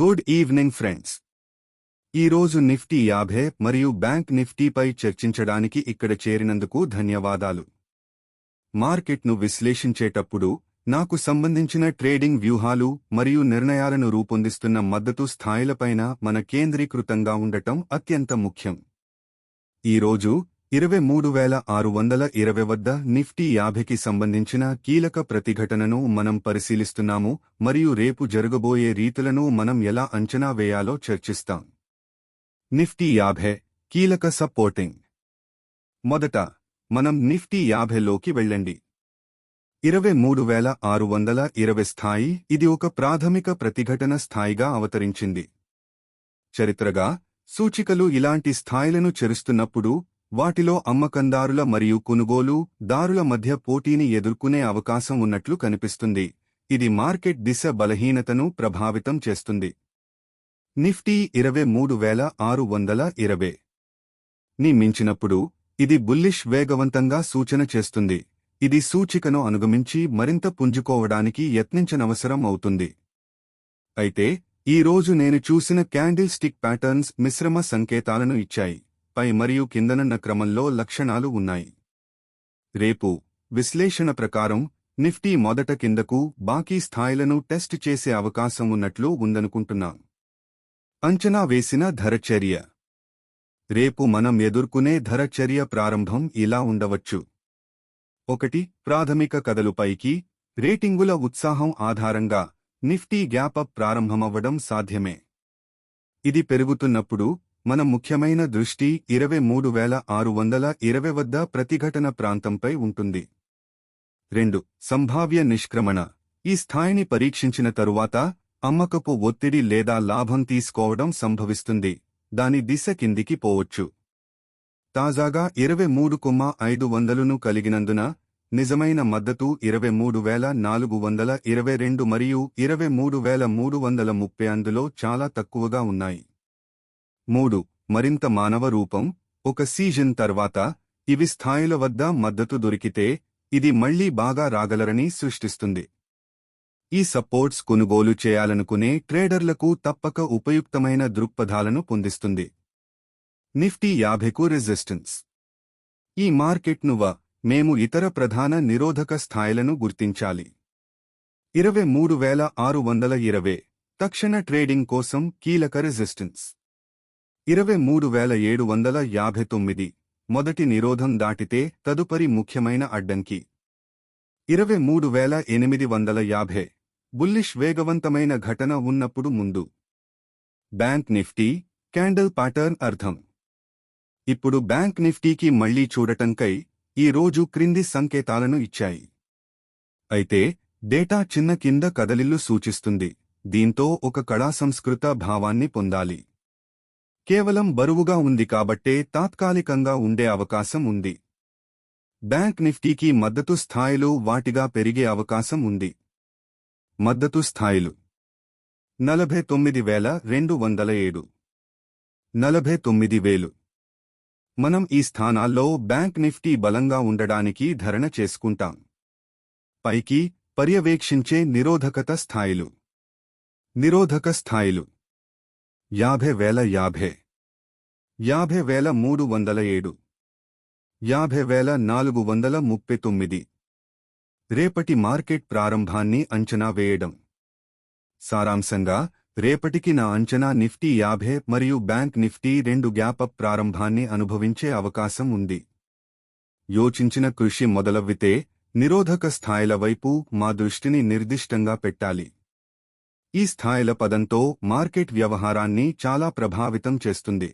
Good evening friends. ఈరోజు Nifty 50 మరియు bank నిఫ్టీపై చర్చించడానికి ఇక్కడ చేరినందుకు ధన్యవాదాలు. మార్కెట్ను విశ్లేషించేటప్పుడు నాకు సంబంధించిన ట్రేడింగ్ వ్యూహాలు మరియు నిర్ణయాలను రూపొందిస్తున్న మద్దతు స్థాయిలపైన మన కేంద్రీకృతంగా ఉండటం అత్యంత ముఖ్యం. ఈరోజు 23,620 వద్ద నిఫ్టీ 50కి సంబంధించిన కీలక ప్రతిఘటనను మనం పరిశీలిస్తున్నాము మరియు రేపు జరగబోయే రీతులను మనం ఎలా అంచనా వేయాలో చర్చిస్తాం. నిఫ్టీ 50 కీలక సపోర్టింగ్. మొదట మనం నిఫ్టీ 50లోకి వెళ్ళండి. 23,620 స్థాయి ఇది ఒక ప్రాథమిక ప్రతిఘటన స్థాయిగా అవతరించింది. చరిత్రగా సూచికలు ఇలాంటి స్థాయిలను చేరుస్తున్నప్పుడు వాటిలో అమ్మకందారుల మరియు కొనుగోలుదారుల మధ్య పోటీని ఎదుర్కొనే అవకాశం ఉన్నట్లు కనిపిస్తుంది. ఇది మార్కెట్ దిశ బలహీనతను ప్రభావితం చేస్తుంది. నిఫ్టీ 23,620 ని మించినప్పుడు ఇది బుల్లిష్ వేగవంతంగా సూచన చేస్తుంది. ఇది సూచికను అనుగమించి మరింత పుంజుకోవడానికి యత్నించనవసరం అవుతుంది. అయితే ఈ రోజు నేను చూసిన క్యాండిల్ స్టిక్ ప్యాటర్న్స్ మిశ్రమ సంకేతాలను ఇచ్చాయి. పై మరియు కిందనున్న క్రమంలో లక్షణాలు ఉన్నాయి. రేపు విశ్లేషణ ప్రకారం నిఫ్టీ మొదట కిందకు బాకీ స్థాయిలను టెస్ట్ చేసే అవకాశం ఉన్నట్లు ఉందనుకుంటున్నాం. అంచనా వేసిన ధరచర్య. రేపు మనం ఎదుర్కొనే ధరచర్య ప్రారంభం ఇలా ఉండవచ్చు. 1. ప్రాథమిక కదలుపైకి రేటింగుల ఉత్సాహం ఆధారంగా నిఫ్టీ గ్యాపప్ ప్రారంభమవ్వడం సాధ్యమే. ఇది పెరుగుతున్నప్పుడు మన ముఖ్యమైన దృష్టి 23,620 వద్ద ప్రతిఘటన ప్రాంతంపై ఉంటుంది. 2. సంభావ్య నిష్క్రమణ. ఈ స్థాయిని పరీక్షించిన తరువాత అమ్మకపు ఒత్తిడి లేదా లాభం తీసుకోవడం సంభవిస్తుంది. దాని దిశ కిందికి పోవచ్చు. తాజాగా 23,500ను కలిగినందున నిజమైన మద్దతు 23,422 మరియు 23,330 అందులో చాలా తక్కువగా ఉన్నాయి. 3. మరింత మానవ రూపం. ఒక సీజన్ తర్వాత ఇవి స్థాయిల వద్ద మద్దతు దొరికితే ఇది మళ్లీ బాగా రాగలరని సృష్టిస్తుంది. ఈ సపోర్ట్స్ కొనుగోలు చేయాలనుకునే ట్రేడర్లకు తప్పక ఉపయుక్తమైన దృక్పథాలను పొందిస్తుంది. Nifty 50కు resistance. ఈ మార్కెట్ను మేము ఇతర ప్రధాన నిరోధక స్థాయిలను గుర్తించాలి. 23,620 తక్షణ ట్రేడింగ్ కోసం కీలక రెసిస్టెన్స్. 23,759 మొదటి నిరోధం దాటితే తదుపరి ముఖ్యమైన అడ్డంకి. 23,850 బుల్లిష్ వేగవంతమైన ఘటన ఉన్నప్పుడు ముందు. బ్యాంక్ నిఫ్టీ క్యాండిల్ ప్యాటర్న్ అర్థం. ఇప్పుడు బ్యాంక్ నిఫ్టీకి మళ్లీ చూడటంకై ఈ రోజు క్రింది సంకేతాలను ఇచ్చాయి. అయితే డేటా చిన్న కింద కదలిల్లు సూచిస్తుంది. దీంతో ఒక కళాసంస్కృత భావాన్ని పొందాలి. కేవలం బరువుగా ఉంది కాబట్టే తాత్కాలికంగా ఉండే అవకాశం ఉంది. బ్యాంక్ నిఫ్టీకి మద్దతు స్థాయిలు వాటిగా పెరిగే అవకాశం ఉంది. మద్దతు స్థాయిలు 49,207, 49,000. మనం ఈ స్థానాల్లో బ్యాంక్ నిఫ్టీ బలంగా ఉండడానికి ధరణ చేసుకుంటాం. పైకి పర్యవేక్షించే నిరోధకత స్థాయిలు. నిరోధక స్థాయిలు 50,050, 50,307, 50,439. రేపటి మార్కెట్ ప్రారంభాన్ని అంచనా వేయడం. సారాంశంగా రేపటికి నా అంచనా నిఫ్టీ 50 మరియు బ్యాంక్ నిఫ్టీ రెండు గ్యాపప్ ప్రారంభాన్ని అనుభవించే అవకాశం ఉంది. యోచించిన కృషి మొదలవ్వితే నిరోధక స్థాయిల వైపు మా దృష్టిని నిర్దిష్టంగా పెట్టాలి. ఈ స్థాయిల పదంతో మార్కెట్ వ్యవహారాన్ని చాలా ప్రభావితం చేస్తుంది.